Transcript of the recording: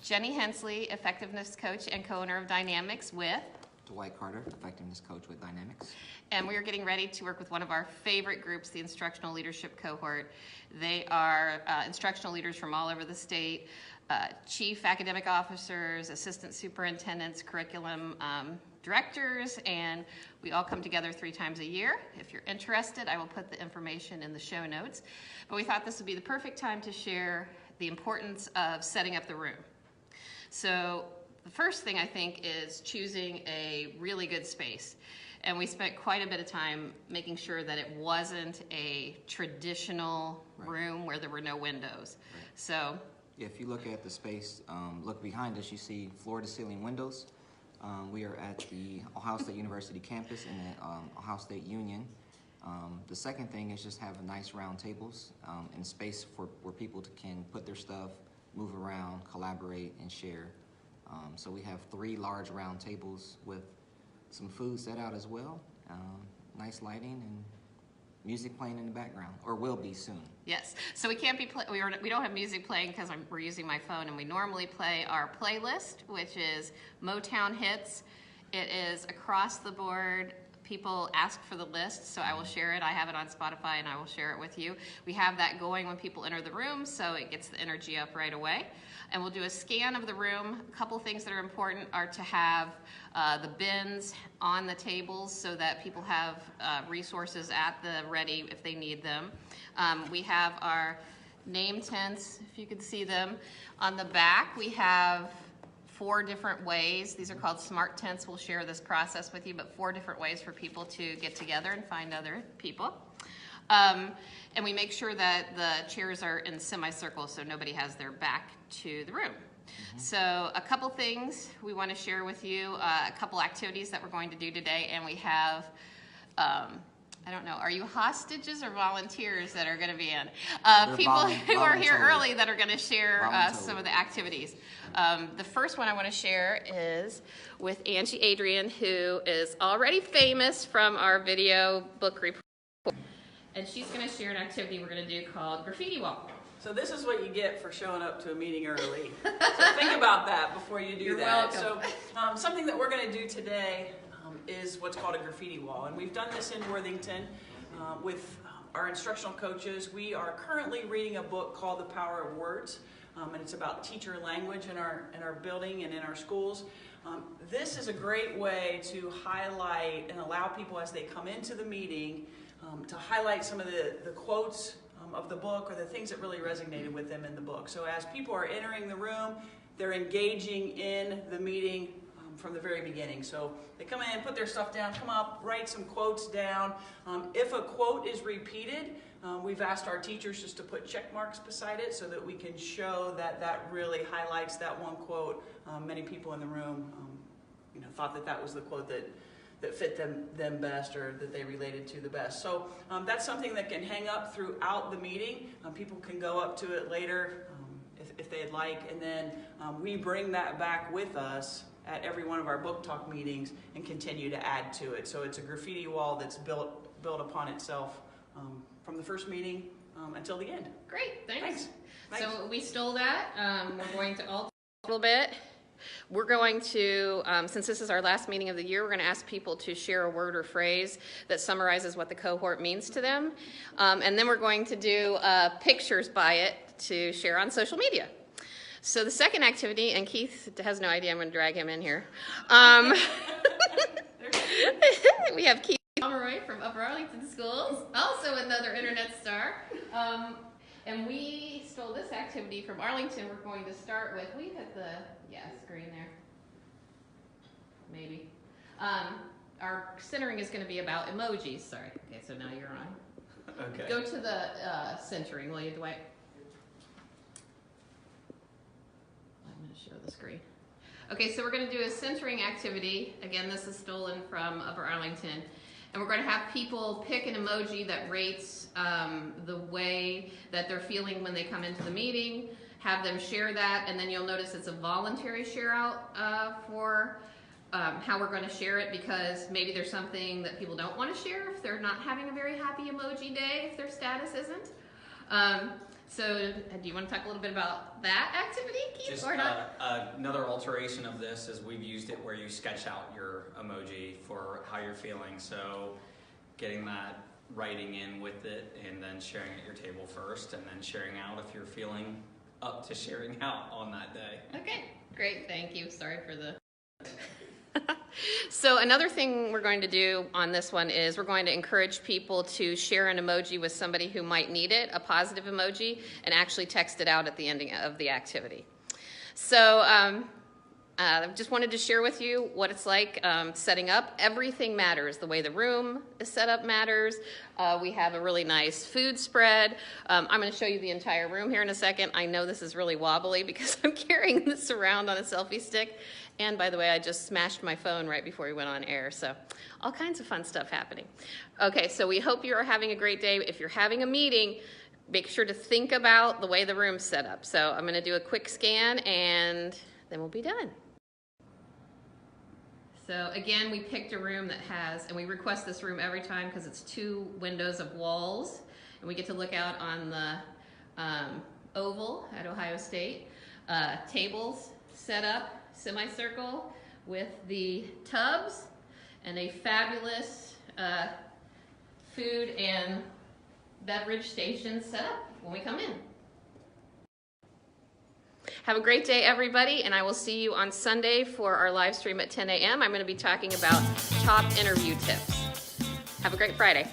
Jenny Hensley, Effectiveness Coach and co-owner of Dynamics with Dwight Carter, Effectiveness Coach with Dynamics. And we are getting ready to work with one of our favorite groups, the Instructional Leadership Cohort. They are instructional leaders from all over the state, chief academic officers, assistant superintendents, curriculum directors, and we all come together 3 times a year. If you're interested, I will put the information in the show notes. But we thought this would be the perfect time to share the importance of setting up the room. So the first thing I think is choosing a really good space. And we spent quite a bit of time making sure that it wasn't a traditional room where there were no windows. So yeah, if you look at the space, look behind us, you see floor-to-ceiling windows. We are at the Ohio State University campus in the Ohio State Union. The second thing is just have nice round tables and space for where people can put their stuff, move around, collaborate, and share. So we have 3 large round tables with some food set out as well, nice lighting, and music playing in the background, or will be soon. Yes, so we can't be we don't have music playing because we're using my phone, and we normally play our playlist, which is Motown hits. It is across the board. People ask for the list, so I will share it. I have it on Spotify, and I will share it with you. We have that going when people enter the room, so it gets the energy up right away. And we'll do a scan of the room. A couple things that are important are to have the bins on the tables so that people have resources at the ready if they need them. We have our name tents, if you could see them. On the back, we have 4 different ways. These are called smart tents. We'll share this process with you, but 4 different ways for people to get together and find other people. And we make sure that the chairs are in semicircle so nobody has their back to the room. So a couple things we want to share with you, a couple activities that we're going to do today, and we have I don't know, are you hostages or volunteers that are going to be in? People who are here early that are going to share some of the activities. The first one I want to share is with Angie Adrian, who is already famous from our video book report. And she's going to share an activity we're going to do called Graffiti Wall. So this is what you get for showing up to a meeting early. So think about that before you do You're that. welcome. So something that we're going to do today is what's called a graffiti wall. And we've done this in Worthington with our instructional coaches. We are currently reading a book called The Power of Words, and it's about teacher language in our building and in our schools. This is a great way to highlight and allow people as they come into the meeting to highlight some of the quotes of the book or the things that really resonated with them in the book. So as people are entering the room, they're engaging in the meeting from the very beginning. So they come in, put their stuff down, come up, write some quotes down. If a quote is repeated, we've asked our teachers just to put check marks beside it so that we can show that that really highlights that one quote. Many people in the room thought that that was the quote that fit them best or that they related to the best. So that's something that can hang up throughout the meeting. People can go up to it later if they'd like, and then we bring that back with us at every one of our book talk meetings and continue to add to it. So it's a graffiti wall that's built upon itself from the first meeting until the end. Great, thanks. Thanks. So we stole that. We're going to alter a little bit. We're going to, since this is our last meeting of the year, we're going to ask people to share a word or phrase that summarizes what the cohort means to them. And then we're going to do pictures by it to share on social media. So the second activity, and Keith has no idea I'm going to drag him in here. We have Keith Pomeroy from Upper Arlington Schools, also another internet star. And we stole this activity from Arlington. We're going to start with, we hit the screen there, maybe. Our centering is going to be about emojis. Sorry. Okay, so now you're on. Okay. Go to the centering, will you, Dwight? I'm going to show the screen. Okay, so we're going to do a centering activity. Again, this is stolen from Upper Arlington. And we're going to have people pick an emoji that rates the way that they're feeling when they come into the meeting, have them share that, and then you'll notice it's a voluntary share out for how we're going to share it, because maybe there's something that people don't want to share if they're not having a very happy emoji day, if their status isn't. So do you want to talk a little bit about that activity, Keith, Just or not? another alteration of this is we've used it where you sketch out your emoji for how you're feeling. So getting that writing in with it and then sharing at your table first and then sharing out if you're feeling up to sharing out on that day. Okay, great, thank you. Sorry for the... So another thing we're going to do on this one is we're going to encourage people to share an emoji with somebody who might need it, a positive emoji, and actually text it out at the ending of the activity. So just wanted to share with you what it's like setting up. Everything matters. The way the room is set up matters. We have a really nice food spread. I'm going to show you the entire room here in a second. I know this is really wobbly because I'm carrying this around on a selfie stick. And by the way, I just smashed my phone right before we went on air. So all kinds of fun stuff happening. Okay, so we hope you are having a great day. If you're having a meeting, make sure to think about the way the room's set up. So I'm going to do a quick scan and then we'll be done. So again, we picked a room that has, and we request this room every time because it's 2 windows of walls, and we get to look out on the oval at Ohio State. Tables set up, semicircle, with the tubs, and a fabulous food and beverage station set up when we come in. Have a great day, everybody, and I will see you on Sunday for our live stream at 10 a.m. I'm going to be talking about top interview tips. Have a great Friday.